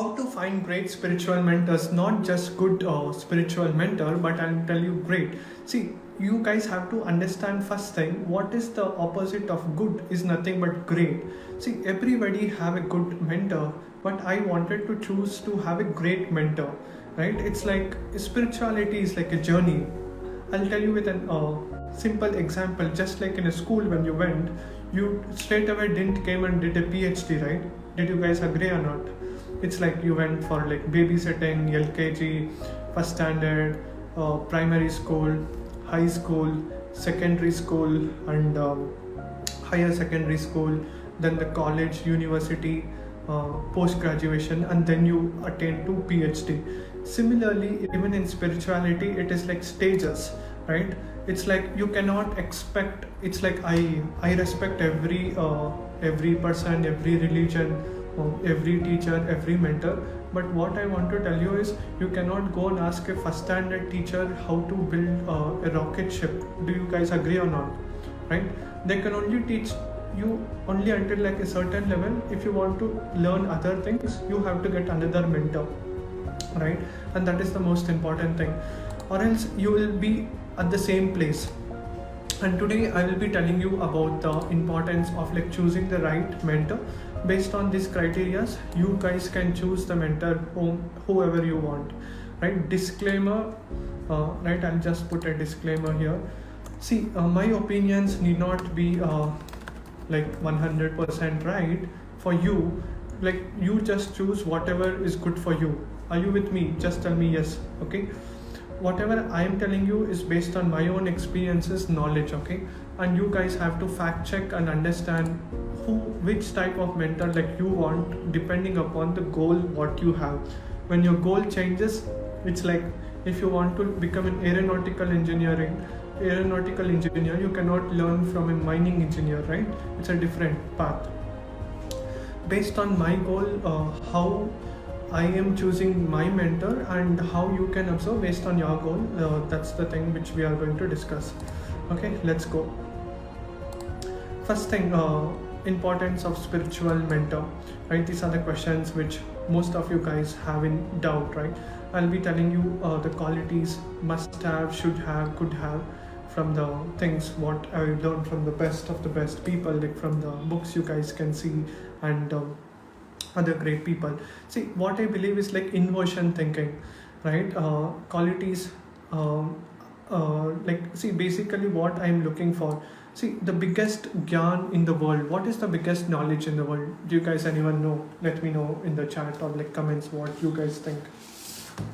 How to find great spiritual mentors, not just good spiritual mentor, but I'll tell you great. See, you guys have to understand first thing, what is the opposite of good is nothing but great. See, everybody have a good mentor, but I wanted to choose to have a great mentor, right? It's like spirituality is like a journey. I'll tell you with an simple example. Just like in a school, when you went, you straight away didn't came and did a PhD, right? Did you guys agree or not? It's like you went for like babysitting, LKG, first standard, primary school, high school, secondary school, and higher secondary school, then the college, university, post graduation, and then you attain to PhD. Similarly, even in spirituality, it is like stages, right? It's like you cannot expect. It's like I respect every person, every religion, every teacher, every mentor. But what I want to tell you is, you cannot go and ask a first standard teacher how to build a rocket ship. Do you guys agree or not? Right? They can only teach you only until like a certain level. If you want to learn other things, you have to get another mentor, right? And that is the most important thing, or else you will be at the same place. And today I will be telling you about the importance of like choosing the right mentor. Based on these criteria, you guys can choose the mentor whoever you want, right? Disclaimer, right? I'll just put a disclaimer here. See, my opinions need not be like 100% right for you. Like, you just choose whatever is good for you. Are you with me? Just tell me yes. Okay. Whatever I am telling you is based on my own experiences, knowledge, okay? And you guys have to fact check and understand which type of mentor like you want, depending upon the goal what you have. When your goal changes, it's like if you want to become an aeronautical engineer, you cannot learn from a mining engineer, right? It's a different path. Based on my goal, how I am choosing my mentor, and how you can observe based on your goal. That's the thing which we are going to discuss. Okay, let's go. First thing, importance of spiritual mentor, right? These are the questions which most of you guys have in doubt, right? I'll be telling you the qualities must have, should have, could have, from the things what I learned from the best of the best people, like from the books you guys can see, and other great people. See, what I believe is like inversion thinking, right? Qualities, like, see, basically what I'm looking for. See, the biggest gyan in the world. What is the biggest knowledge in the world? Do you guys anyone know? Let me know in the chat or like comments what you guys think.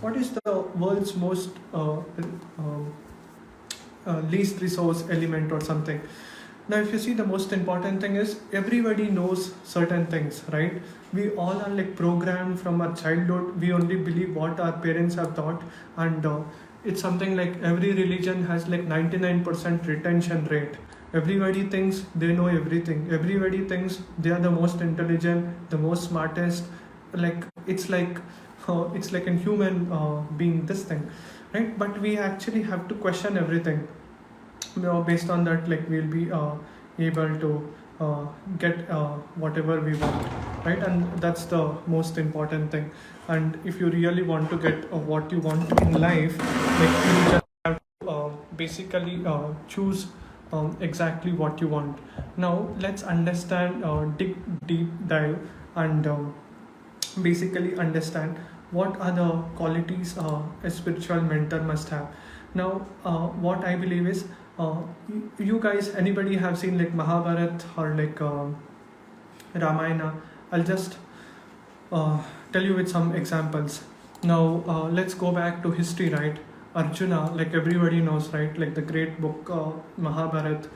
What is the world's most least resource element or something? Now, if you see, the most important thing is everybody knows certain things, right? We all are like programmed from our childhood. We only believe what our parents have taught, and it's something like every religion has like 99% retention rate. Everybody thinks they know everything. Everybody thinks they are the most intelligent, the most smartest. Like, it's like a human being this thing, right? But we actually have to question everything. Based on that, like, we'll be able to get whatever we want, right? And that's the most important thing. And if you really want to get what you want in life, like, you just have to basically choose exactly what you want. Now let's understand, deep dive, and basically understand what are the qualities a spiritual mentor must have. Now, what I believe is, you guys, anybody have seen like Mahabharat or like Ramayana? I'll just tell you with some examples. Now, let's go back to history, right? Arjuna, like everybody knows, right? Like the great book Mahabharat.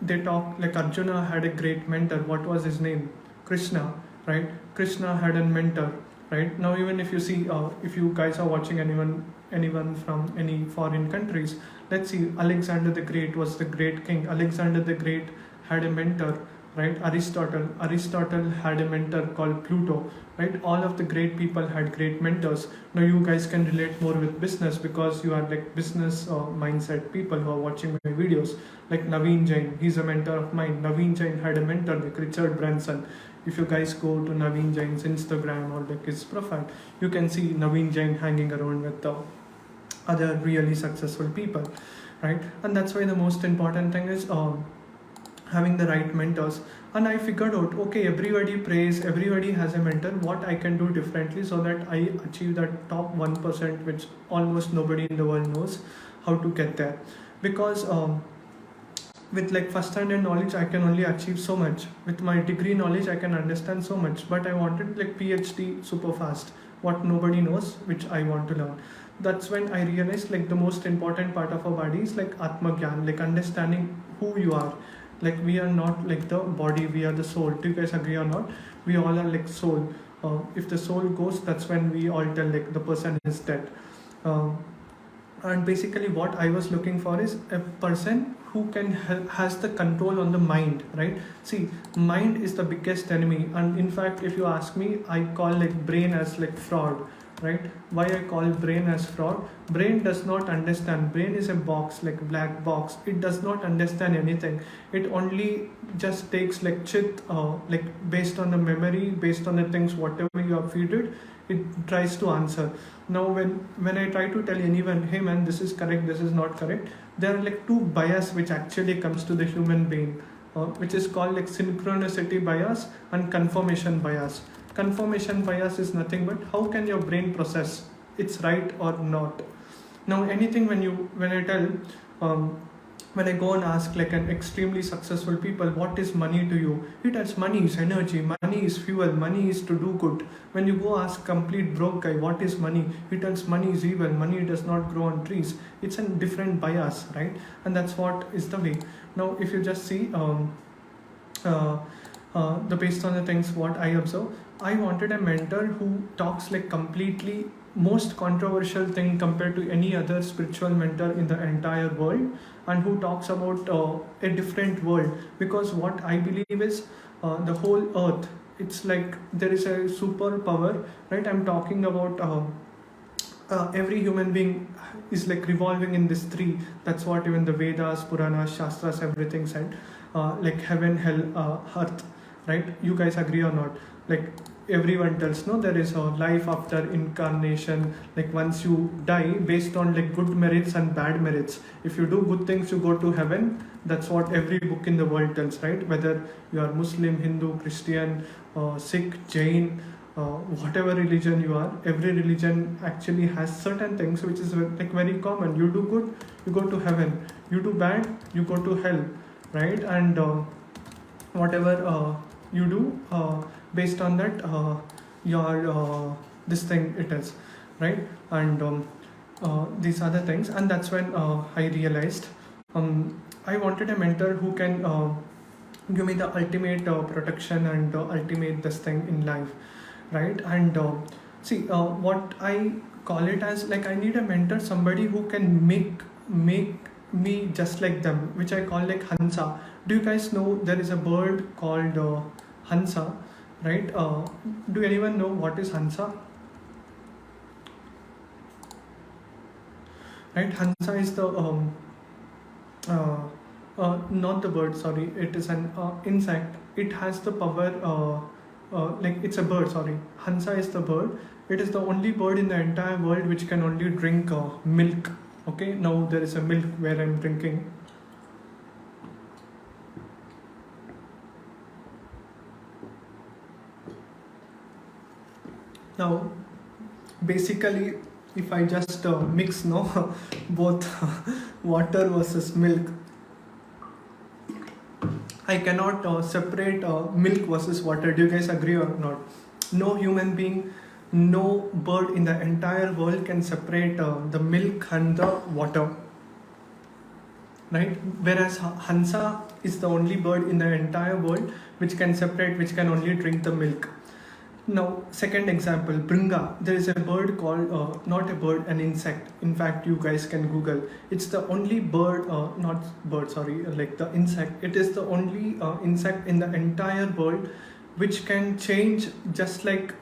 They talk like Arjuna had a great mentor. What was his name? Krishna, right? Krishna had a mentor, right? Now, even if you see, if you guys are watching anyone from any foreign countries, let's see, Alexander the Great was the great king. Alexander the Great had a mentor, right? Aristotle had a mentor called Pluto, right? All of the great people had great mentors. Now you guys can relate more with business, because you are like business mindset people who are watching my videos. Like Naveen Jain, he's a mentor of mine. Naveen Jain had a mentor like Richard Branson. If you guys go to Naveen Jain's Instagram or like his profile, you can see Naveen Jain hanging around with the other really successful people, right? And that's why the most important thing is having the right mentors. And I figured out, okay, everybody prays, everybody has a mentor. What I can do differently so that I achieve that top 1%, which almost nobody in the world knows how to get there. Because with like first-hand knowledge, I can only achieve so much. With my degree knowledge, I can understand so much. But I wanted like PhD super fast, what nobody knows, which I want to learn. That's when I realized like the most important part of our body is like Atma Gyan, like understanding who you are. Like we are not like the body, we are the soul. Do you guys agree or not? We all are like soul. If the soul goes, that's when we all tell like the person is dead. And basically what I was looking for is a person who can has the control on the mind, right? See, mind is the biggest enemy, and in fact if you ask me, I call like brain as like fraud, right? Why I call brain as fraud? Brain does not understand. Brain is a box, like black box. It does not understand anything. It only just takes like chit, like based on the memory, based on the things whatever you have feed it, it tries to answer. Now when I try to tell anyone, hey man, this is correct, this is not correct, there are like two bias which actually comes to the human being, which is called like synchronicity bias and confirmation bias. Confirmation bias is nothing but how can your brain process it's right or not. Now anything when I tell when I go and ask like an extremely successful people, what is money to you? He tells money is energy, money is fuel, money is to do good. When you go ask complete broke guy, what is money? He tells money is evil, money does not grow on trees. It's a different bias, right? And that's what is the way. Now if you just see the based on the things what I observe, I wanted a mentor who talks like completely most controversial thing compared to any other spiritual mentor in the entire world, and who talks about a different world. Because what I believe is the whole earth, it's like there is a superpower, right? I'm talking about every human being is like revolving in this three. That's what even the Vedas, Puranas, Shastras, everything said, like heaven, hell, earth, right? You guys agree or not? Like everyone tells, no, there is a life after incarnation. Like once you die, based on like good merits and bad merits, if you do good things you go to heaven. That's what every book in the world tells, right? Whether you are Muslim, Hindu, Christian, Sikh, Jain, whatever religion you are, every religion actually has certain things which is like very common. You do good, you go to heaven. You do bad, you go to hell, right? And whatever you do, based on that, your this thing it is, right? And these are the things. And that's when I realized I wanted a mentor who can give me the ultimate protection and ultimate this thing in life, right? And see, what I call it as like I need a mentor, somebody who can make me just like them, which I call like Hansa. Do you guys know there is a bird called Hansa, right? Do anyone know what is Hansa? Right, Hansa is the not the bird, sorry, it is an insect. It has the power, like it's a bird, sorry. Hansa is the bird. It is the only bird in the entire world which can only drink milk. Okay, now there is a milk where I'm drinking. Now, basically, if I just mix both water versus milk, I cannot separate milk versus water. Do you guys agree or not? No human being, no bird in the entire world can separate the milk and the water, right? Whereas Hansa is the only bird in the entire world which can separate, which can only drink the milk. Now, second example, Bringa. There is a bird called, not a bird, an insect. In fact, you guys can Google. It's the only bird, not bird, sorry, like the insect. It is the only insect in the entire world which can change just like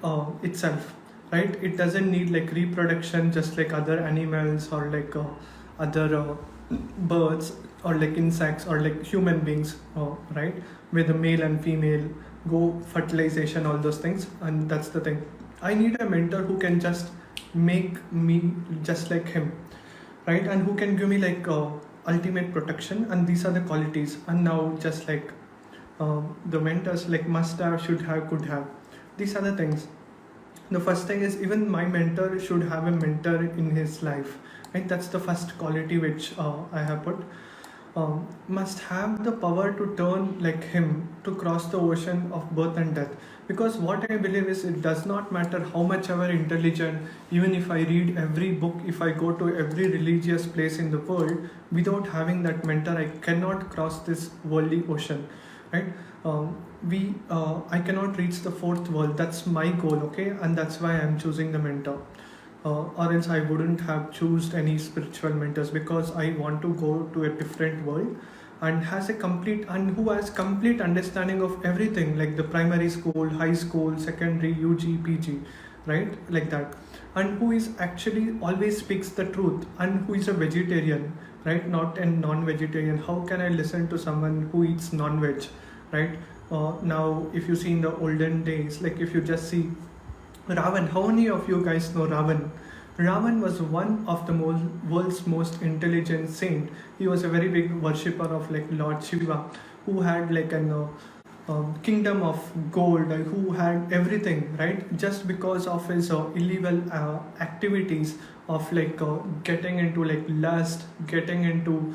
itself, right? It doesn't need like reproduction just like other animals or like other birds or like insects or like human beings, right? With the male and female go fertilization, all those things. And that's the thing, I need a mentor who can just make me just like him, right? And who can give me like ultimate protection. And these are the qualities. And now just like the mentors like must have, should have, could have, these are the things. The first thing is, even my mentor should have a mentor in his life, right? That's the first quality which I have put. Must have the power to turn like him, to cross the ocean of birth and death. Because what I believe is, it does not matter how much ever intelligent, even if I read every book, if I go to every religious place in the world, without having that mentor, I cannot cross this worldly ocean, right? I cannot reach the fourth world. That's my goal, okay? And that's why I'm choosing the mentor. Or else I wouldn't have chosen any spiritual mentors, because I want to go to a different world and who has complete understanding of everything, like the primary school, high school, secondary, UG, PG, right? Like that. And who is actually always speaks the truth, and who is a vegetarian, right? Not a non-vegetarian. How can I listen to someone who eats non-veg, right? Now, if you see in the olden days, like if you just see Ravan, how many of you guys know Ravan? Ravan was one of the world's most intelligent saint. He was a very big worshipper of like Lord Shiva, who had like an kingdom of gold, who had everything, right? Just because of his illegal activities of like getting into like lust, getting into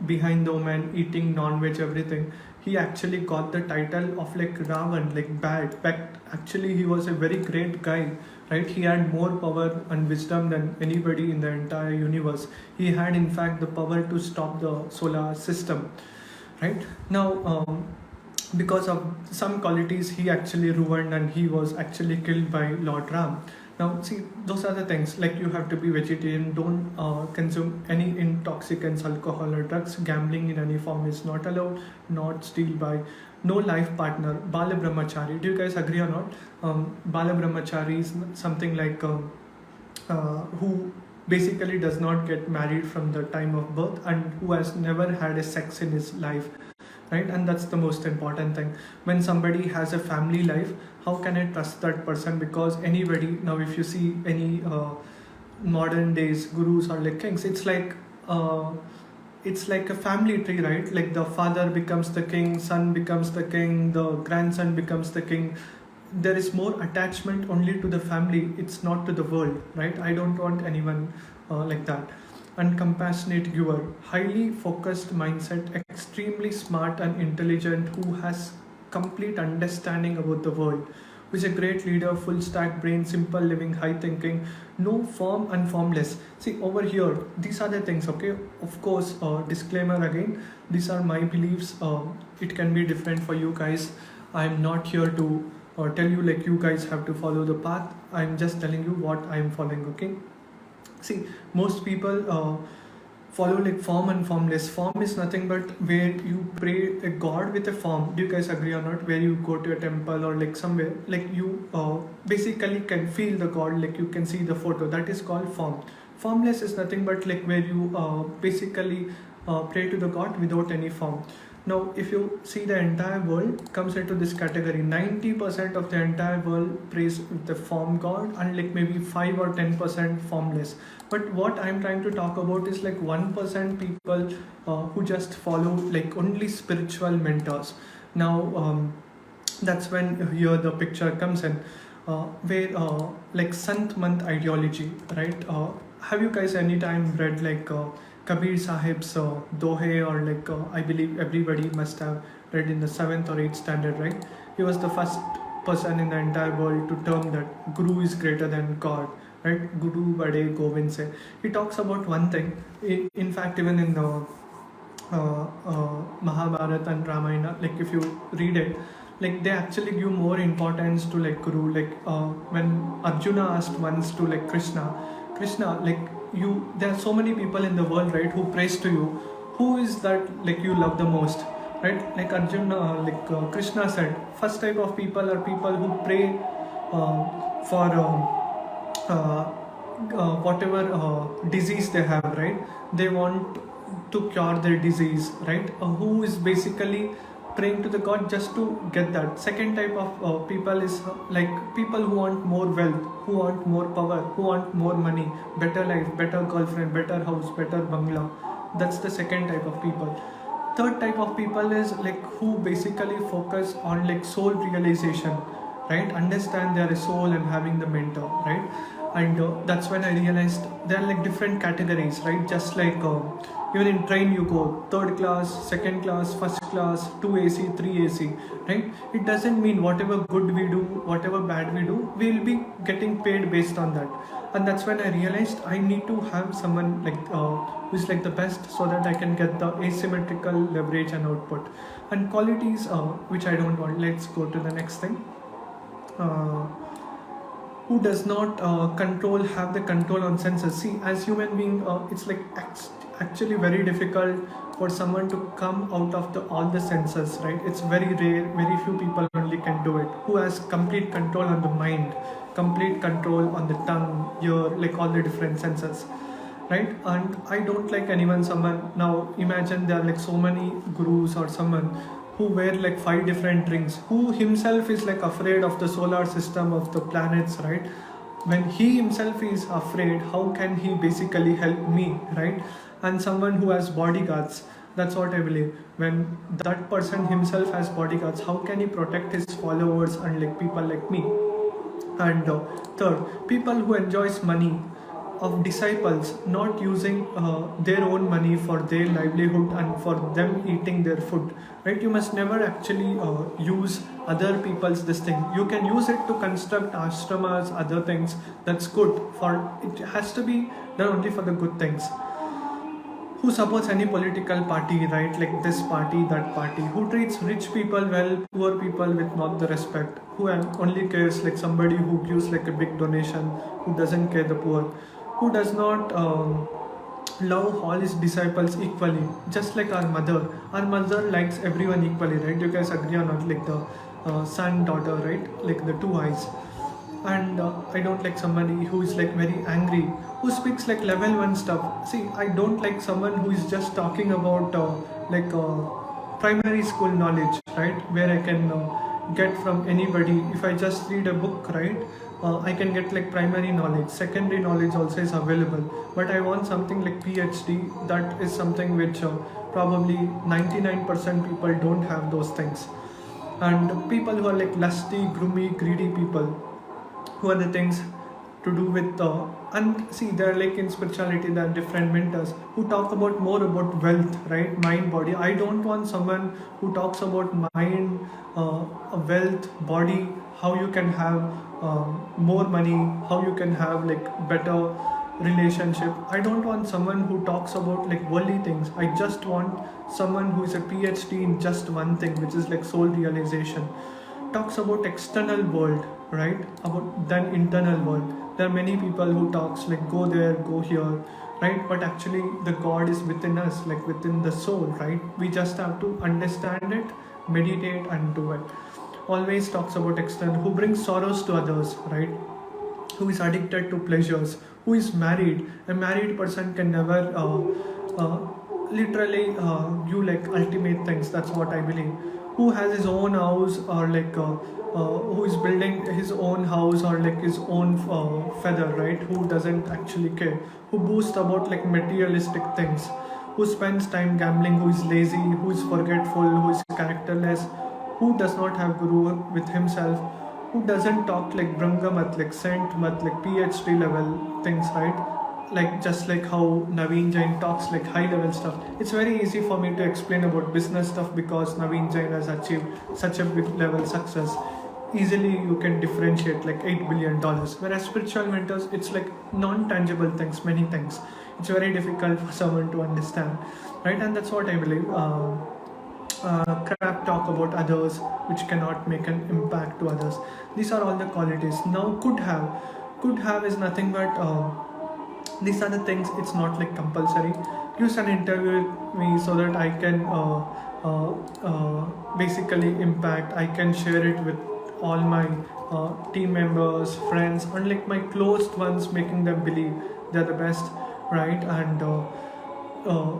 behind the woman, eating non-veg, everything. He actually got the title of like Ravan, like bad. But actually, he was a very great guy, right? He had more power and wisdom than anybody in the entire universe. He had, in fact, the power to stop the solar system, right? Now, because of some qualities, he actually ruined, and he was actually killed by Lord Ram. Now, see, those are the things, like you have to be vegetarian, don't consume any intoxicants, alcohol or drugs, gambling in any form is not allowed, not steal by, no life partner, Bala Brahmachari. Do you guys agree or not? Bala Brahmachari is something like who basically does not get married from the time of birth, and who has never had a sex in his life, right? And that's the most important thing. When somebody has a family life, how can I trust that person? Because anybody, now if you see any modern days gurus or like kings, it's like a family tree, right? Like the father becomes the king, son becomes the king, the grandson becomes the king. There is more attachment only to the family, it's not to the world, right? I don't want anyone like that. And compassionate giver, highly focused mindset, extremely smart and intelligent, who has complete understanding about the world, who is a great leader, full stack brain, simple living, high thinking, no form and formless. See over here, these are the things, okay? Of course, disclaimer again, these are my beliefs. It can be different for you guys. I'm not here to tell you like you guys have to follow the path. I'm just telling you what I'm following, okay? See, most people follow like form and formless. Form is nothing but where you pray a god with a form. Do you guys agree or not? Where you go to a temple or like somewhere, like you basically can feel the god, like you can see the photo. That is called form. Formless is nothing but like where you basically pray to the god without any form. Now, if you see, the entire world comes into this category. 90% of the entire world prays with the form god, and like maybe 5 or 10% formless. But what I'm trying to talk about is like 1% people who just follow like only spiritual mentors. Now, that's when here the picture comes in, where like Sant Month ideology, right? Have you guys anytime read like Kabir Sahib's Dohe, or like I believe everybody must have read in the 7th or 8th standard, right? He was the first person in the entire world to term that Guru is greater than God, right? Guru Bade Govind Se. He talks about one thing. In fact, even in the Mahabharata and Ramayana, like if you read it, like they actually give more importance to like Guru. Like when Arjuna asked once to like Krishna, like you, there are so many people in the world, right, who praise to you. Who is that like you love the most, right? Like Arjuna, Krishna said, first type of people are people who pray for whatever disease they have, right? They want to cure their disease, right? Who is basically praying to the god just to get that. Second type of people is like people who want more wealth, who want more power, who want more money, better life, better girlfriend, better house, better bungalow. That's the second type of people. Third type of people is like who basically focus on like soul realization, right? Understand they are a soul and having the mentor, right? And that's when I realized there are like different categories, right? Just like even in train you go third class, second class, first class, 2 AC, 3 AC, right? It doesn't mean whatever good we do, whatever bad we do, we'll be getting paid based on that. And that's when I realized I need to have someone like who's like the best, so that I can get the asymmetrical leverage and output and qualities which I don't want. Let's go to the next thing. Who does not have the control on senses. See, as human being, it's like actually very difficult for someone to come out of all the senses, right? It's very rare, very few people only can do it, who has complete control on the mind, complete control on the tongue, ear, like all the different senses, right? And I don't like someone, now imagine there are like so many gurus or someone who wear like 5 different rings, who himself is like afraid of the solar system, of the planets, right? When he himself is afraid, how can he basically help me, right? And someone who has bodyguards, that's what I believe. When that person himself has bodyguards, how can he protect his followers and like people like me? And third, people who enjoys money, of disciples not using their own money for their livelihood and for them eating their food, right? You must never actually use other people's this thing. You can use it to construct ashramas, other things, that's good, for it has to be done only for the good things. Who supports any political party, right? Like this party, that party. Who treats rich people well, poor people with not the respect. Who only cares like somebody who gives like a big donation, who doesn't care the poor. Who does not love all his disciples equally, just like our mother. Our mother likes everyone equally, right? You guys agree or not? Like the son, daughter, right? Like the 2 eyes. And I don't like somebody who is like very angry, who speaks like level 1 stuff. See, I don't like someone who is just talking about primary school knowledge, right? Where I can get from anybody. If I just read a book, right? I can get like primary knowledge, secondary knowledge also is available, but I want something like PhD. That is something which probably 99% people don't have those things. And people who are like lusty, groomy, greedy people, who are the things to do with and see, there are like in spirituality there are different mentors who talk about more about wealth, right? Mind, body. I don't want someone who talks about mind, wealth, body, how you can have more money, how you can have like better relationship. I don't want someone who talks about like worldly things. I just want someone who is a PhD in just one thing, which is like soul realization. Talks about external world, right? About then internal world. There are many people who talks like go there, go here, right? But actually the God is within us, like within the soul, right? We just have to understand it, meditate and do it. Always talks about external, who brings sorrows to others, right? Who is addicted to pleasures, who is married. A married person can never literally do like ultimate things, that's what I believe. Who has his own house, or like who is building his own house or like his own feather, right? Who doesn't actually care, who boasts about like materialistic things, who spends time gambling, who is lazy, who is forgetful, who is characterless, who does not have guru with himself, who doesn't talk like Brahmamat, like Saint Mat, like PhD level things, right? Like just like how Naveen Jain talks like high level stuff. It's very easy for me to explain about business stuff because Naveen Jain has achieved such a big level success. Easily you can differentiate like $8 billion. Whereas spiritual mentors, it's like non-tangible things, many things. It's very difficult for someone to understand, right? And that's what I believe. Crap talk about others which cannot make an impact to others. These are all the qualities. Now could have is nothing but these are the things. It's not like compulsory. Use an interview with me so that I can basically impact. I can share it with all my team members, friends, and like my closed ones, making them believe they're the best, right? And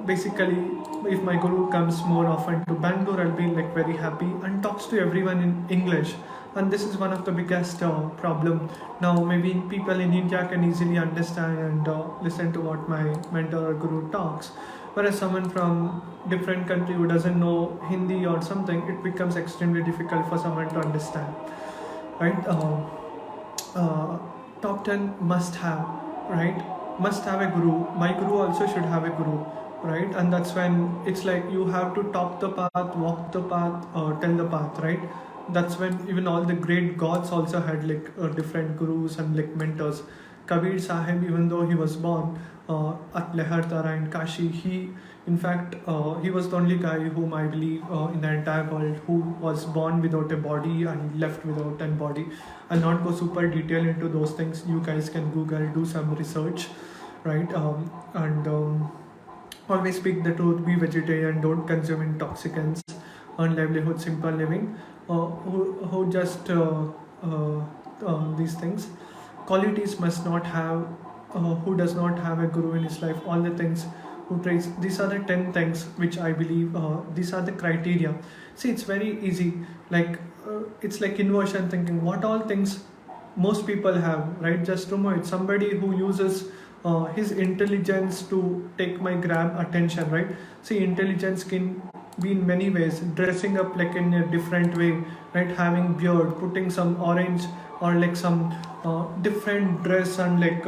basically, if my guru comes more often to Bangalore, I'll be like very happy and talks to everyone in English. And this is one of the biggest problem. Now maybe people in India can easily understand and listen to what my mentor or guru talks, whereas someone from different country who doesn't know Hindi or something, it becomes extremely difficult for someone to understand, right? Uh, Top 10 must have, right? Must have a guru. My guru also should have a guru, right? And that's when it's like you have to talk the path, walk the path, tell the path, right? That's when even all the great gods also had like different gurus and like mentors. Kabir Sahib, even though he was born at Lehartara in Kashi, in fact, he was the only guy whom I believe in the entire world who was born without a body and left without a body. I'll not go super detailed into those things. You guys can Google, do some research, right? Always speak the truth, be vegetarian, don't consume intoxicants, earn livelihood, simple living. Who just these things. Qualities must not have, who does not have a guru in his life, all the things who traits. These are the 10 things which I believe, these are the criteria. See, it's very easy, like it's like inversion thinking, what all things most people have, right? Just remember, it's somebody who uses his intelligence to take my grab attention, right? See, intelligence can be in many ways, dressing up like in a different way, right? Having beard, putting some orange or like some different dress and like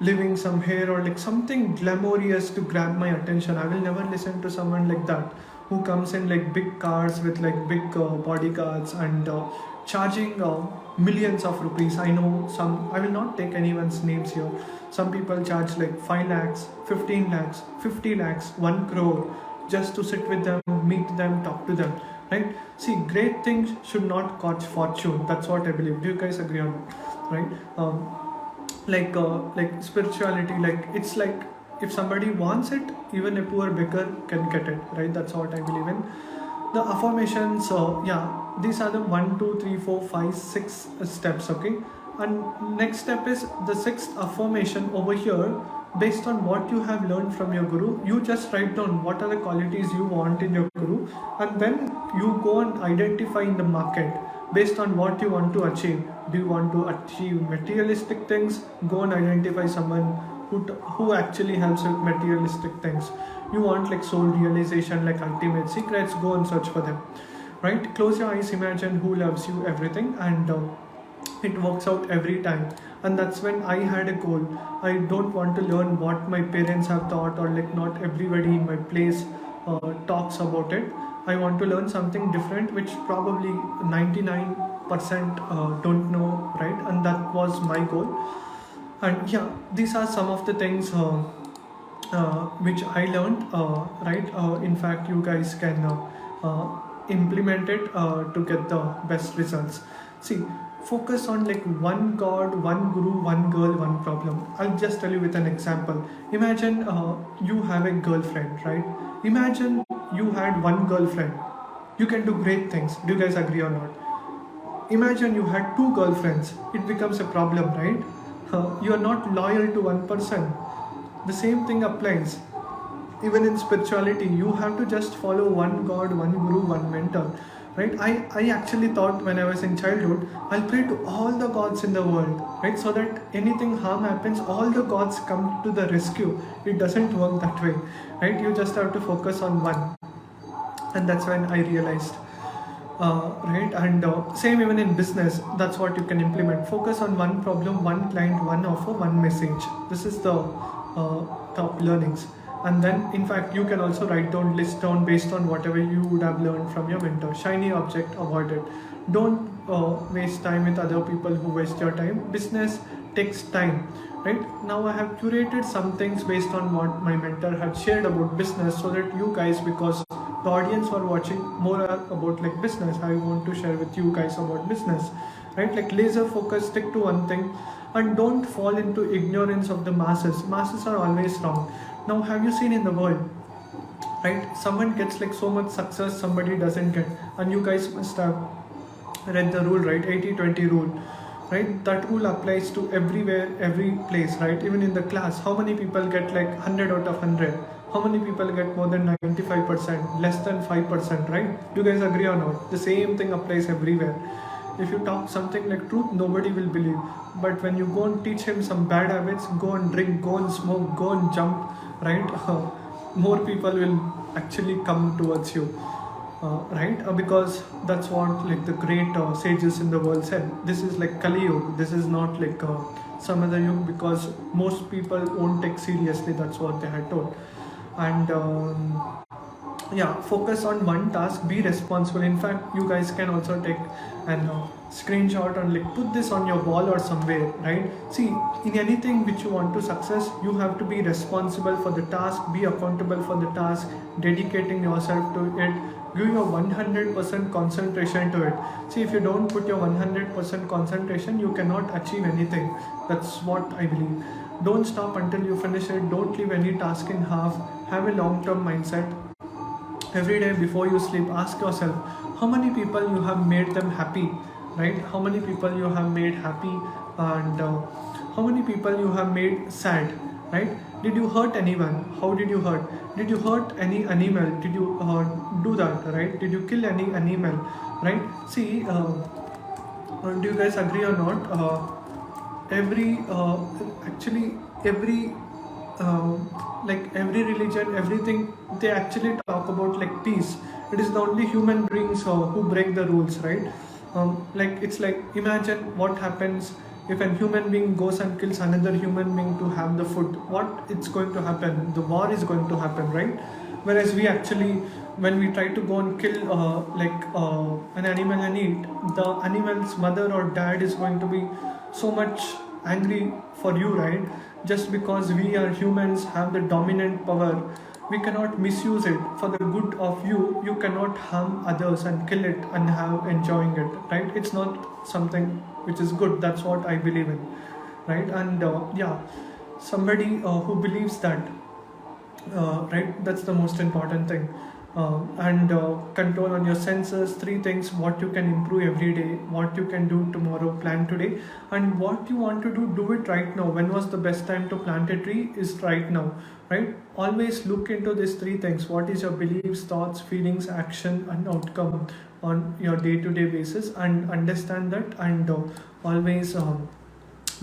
living some hair or like something glamorous to grab my attention. I will never listen to someone like that who comes in like big cars with like big bodyguards and charging millions of rupees. I know some, I will not take anyone's names here. Some people charge like 5 lakhs, 15 lakhs, 50 lakhs, 1 crore just to sit with them, meet them, talk to them, right? See, great things should not cost fortune. That's what I believe. Do you guys agree on it, right? Like spirituality, like it's like if somebody wants it, even a poor beggar can get it, right? That's what I believe in. The affirmations, yeah, these are the 1, 2, 3, 4, 5, 6 steps, okay? And next step is the 6th affirmation over here. Based on what you have learned from your guru, you just write down what are the qualities you want in your guru, and then you go and identify in the market based on what you want to achieve. Do you want to achieve materialistic things? Go and identify someone who actually helps with materialistic things. You want like soul realization, like ultimate secrets, go and search for them, right? Close your eyes, imagine who loves you, everything, and it works out every time. And that's when I had a goal. I don't want to learn what my parents have thought, or like not everybody in my place talks about it. I want to learn something different which probably 99% don't know, right? And that was my goal. And yeah, these are some of the things which I learned, right? In fact, you guys can implement it to get the best results. See, focus on like one god, one guru, one girl, one problem. I'll just tell you with an example. Imagine you have a girlfriend, right? Imagine you had one girlfriend. You can do great things. Do you guys agree or not? Imagine you had 2 girlfriends. It becomes a problem, right? You are not loyal to one person. The same thing applies. Even in spirituality, you have to just follow one god, one guru, one mentor. Right? I actually thought when I was in childhood, I'll pray to all the gods in the world, right? So that anything harm happens, all the gods come to the rescue. It doesn't work that way, right? You just have to focus on one. And that's when I realized, right? And same even in business, that's what you can implement. Focus on one problem, one client, one offer, one message. This is the top learnings. And then in fact you can also write down, list down based on whatever you would have learned from your mentor. Shiny object, avoid it. Don't waste time with other people who waste your time. Business takes time, right? Now I have curated some things based on what my mentor had shared about business, so that you guys, because the audience who are watching more are about like business, I want to share with you guys about business, right? Like laser focus, stick to one thing, and don't fall into ignorance of the masses. Masses are always wrong. Now, have you seen in the world, right? Someone gets like so much success, somebody doesn't get. And you guys must have read the rule, right? 80-20 rule, right? That rule applies to everywhere, every place, right? Even in the class, how many people get like 100 out of 100? How many people get more than 95%, less than 5%, right? You guys agree or not? The same thing applies everywhere. If you talk something like truth, nobody will believe. But when you go and teach him some bad habits, go and drink, go and smoke, go and jump, right? More people will actually come towards you. Right? Because that's what like the great sages in the world said. This is like Kali Yuga. This is not like some other yuga, because most people won't take seriously. That's what they had told. And yeah, focus on one task, be responsible. In fact, you guys can also take and screenshot and like put this on your wall or somewhere, right? See, in anything which you want to success, you have to be responsible for the task, be accountable for the task, dedicating yourself to it, give your 100% concentration to it. See, if you don't put your 100% concentration, you cannot achieve anything. That's what I believe. Don't stop until you finish it. Don't leave any task in half. Have a long-term mindset. Every day before you sleep, ask yourself how many people you have made them happy, right? How many people you have made happy, and how many people you have made sad, right? Did you hurt anyone? How did you hurt? Did you hurt any animal? Did you do that, right? Did you kill any animal, right? See, do you guys agree or not? Actually every like every religion, everything, they actually talk about like peace. It is the only human beings who break the rules, right? Like it's like, imagine what happens if a human being goes and kills another human being to have the food. What it's going to happen? The war is going to happen, right? Whereas we actually, when we try to go and kill an animal and eat, the animal's mother or dad is going to be so much angry for you, right? Just because we are humans, have the dominant power, we cannot misuse it for the good of you. You cannot harm others and kill it and have enjoying it, right? It's not something which is good. That's what I believe in, right? And yeah, somebody who believes that, right, that's the most important thing. And control on your senses. 3 things: what you can improve every day, what you can do tomorrow, plan today, and what you want to do it right now. When was the best time to plant a tree? Is right now, right? Always look into these 3 things. What is your beliefs, thoughts, feelings, action, and outcome on your day-to-day basis, and understand that, and always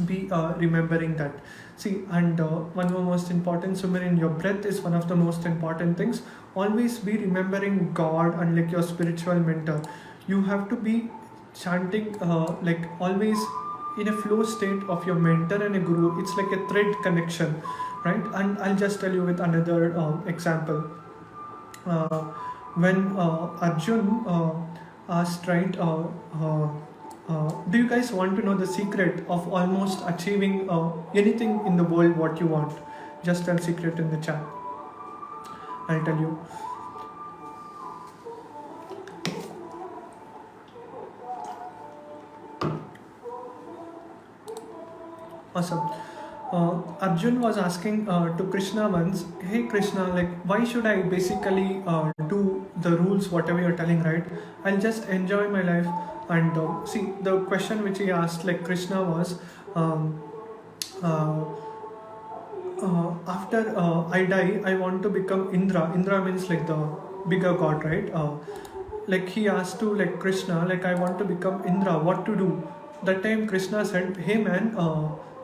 be remembering that. See, and one more most important, Sumerin, your breath is one of the most important things. Always be remembering God and like your spiritual mentor. You have to be chanting like always in a flow state of your mentor and a guru. It's like a thread connection, right? And I'll just tell you with another example. When Arjun asked, right, do you guys want to know the secret of almost achieving anything in the world what you want? Just tell secret in the chat. I'll tell you. Awesome. Arjun was asking to Krishna once, hey Krishna, like why should I basically do the rules, whatever you're telling, right? I'll just enjoy my life. And see, the question which he asked like Krishna was, after I die, I want to become Indra. Indra means like the bigger god, right? Like he asked to like Krishna, like I want to become Indra, what to do? That time Krishna said, hey man,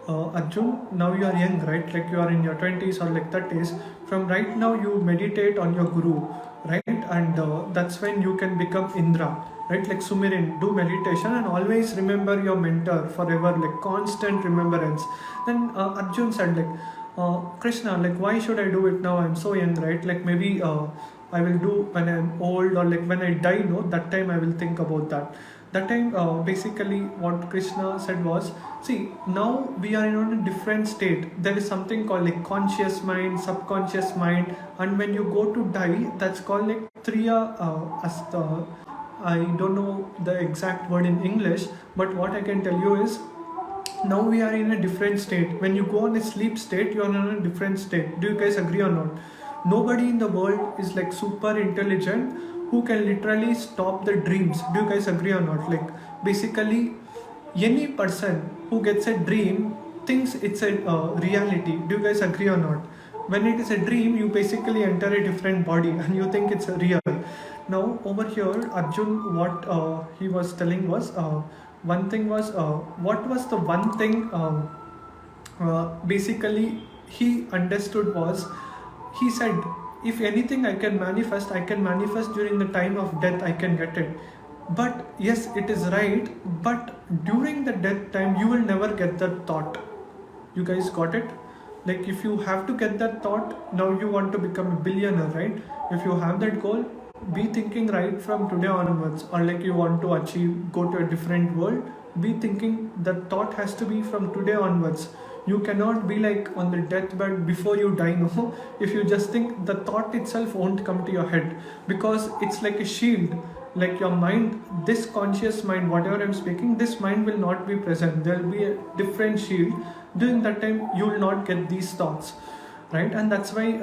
Arjun, now you are young, right? Like you are in your 20s or like 30s. From right now you meditate on your guru, right? And that's when you can become Indra, right? Like Sumirin, do meditation and always remember your mentor forever, like constant remembrance. Then Arjun said like, Krishna, like why should I do it now? I'm so young, right? Like maybe I will do when I'm old, or like when I die, no, that time I will think about that. That time basically what Krishna said was, see, now we are in a different state. There is something called like conscious mind, subconscious mind, and when you go to die, that's called like Triya Asta. I don't know the exact word in English, but what I can tell you is, now we are in a different state. When you go on a sleep state, you are in a different state. Do you guys agree or not? Nobody in the world is like super intelligent who can literally stop the dreams. Do you guys agree or not? Like basically any person who gets a dream thinks it's a reality. Do you guys agree or not? when it is a dream, you basically enter a different body and you think it's real. Now over here, Arjun, what he was telling was, one thing was, what was the one thing basically he understood was, he said, if anything I can manifest during the time of death, I can get it. But yes, it is right, but during the death time you will never get that thought. You guys got it? Like, if you have to get that thought, now you want to become a billionaire, right? If you have that goal, be thinking right from today onwards. Or like, you want to achieve, go to a different world, be thinking, that thought has to be from today onwards. You cannot be like on the deathbed before you die. No, if you just think, the thought itself won't come to your head, because it's like a shield. Like your mind, this conscious mind, whatever I'm speaking, this mind will not be present. There will be a different shield. During that time you will not get these thoughts, right? And that's why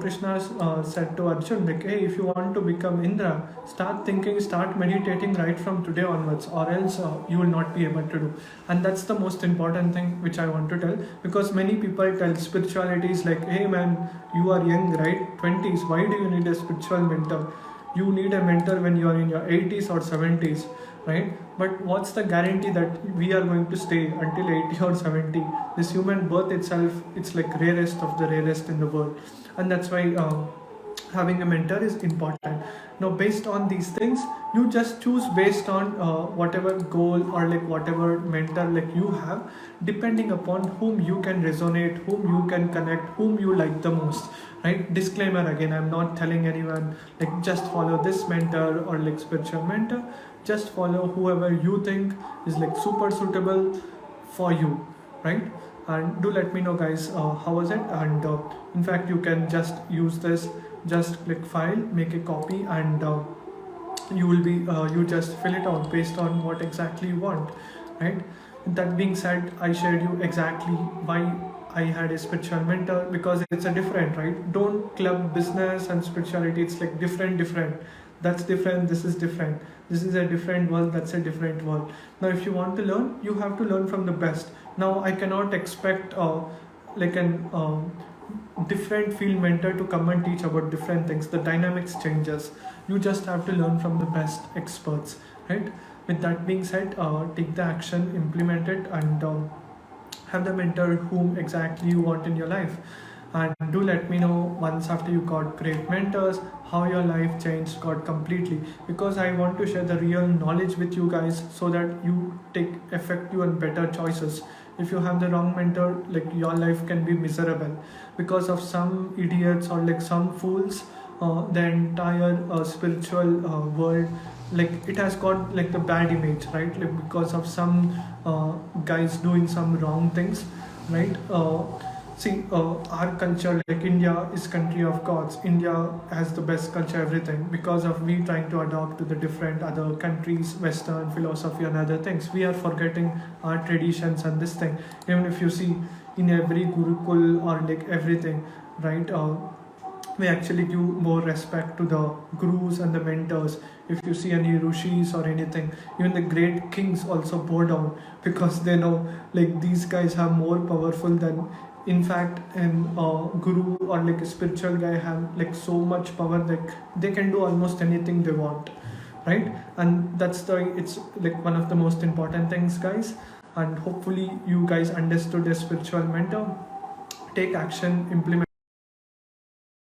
Krishna said to Arjun, like, hey, if you want to become Indra, start thinking, start meditating right from today onwards, or else you will not be able to do. And that's the most important thing which I want to tell, because many people tell spirituality is like, hey man, you are young, right? 20s, why do you need a spiritual mentor? You need a mentor when you are in your 80s or 70s, right? But what's the guarantee that we are going to stay until 80 or 70? This human birth itself, it's like rarest of the rarest in the world. And that's why having a mentor is important. Now, based on these things, you just choose based on whatever goal or like whatever mentor like you have, depending upon whom you can resonate, whom you can connect, whom you like the most, right? Disclaimer again, I'm not telling anyone like just follow this mentor or like spiritual mentor. Just follow whoever you think is like super suitable for you, right? And do let me know, guys, how was it? And in fact, you can just use this, just click file, make a copy, and you will be you just fill it out based on what exactly you want, right? That being said, I shared you exactly why I had a spiritual mentor, because it's a different, right? Don't club business and spirituality. It's like different. That's different, this is different. This is a different world, that's a different world. Now, if you want to learn, you have to learn from the best. Now, I cannot expect like an different field mentor to come and teach about different things. The dynamics changes. You just have to learn from the best experts, right? With that being said, take the action, implement it, and have the mentor whom exactly you want in your life. And do let me know once after you got great mentors, how your life changed, got completely, because I want to share the real knowledge with you guys so that you take effective and better choices. If you have the wrong mentor, like, your life can be miserable because of some idiots or like some fools. The entire spiritual world, like, it has got like the bad image, right? Like, because of some guys doing some wrong things, right? See, our culture, like, India is country of gods. India has the best culture, everything, because of we trying to adopt to the different other countries, Western philosophy and other things. We are forgetting our traditions and this thing. Even if you see in every Gurukul or like everything, right? We actually give more respect to the gurus and the mentors. If you see any rishis or anything, even the great kings also bow down, because they know, like, these guys are more powerful than, in fact, an guru or like a spiritual guy have like so much power that they can do almost anything they want, right? And that's the, it's like one of the most important things, guys. And hopefully you guys understood a spiritual mentor. Take action, implement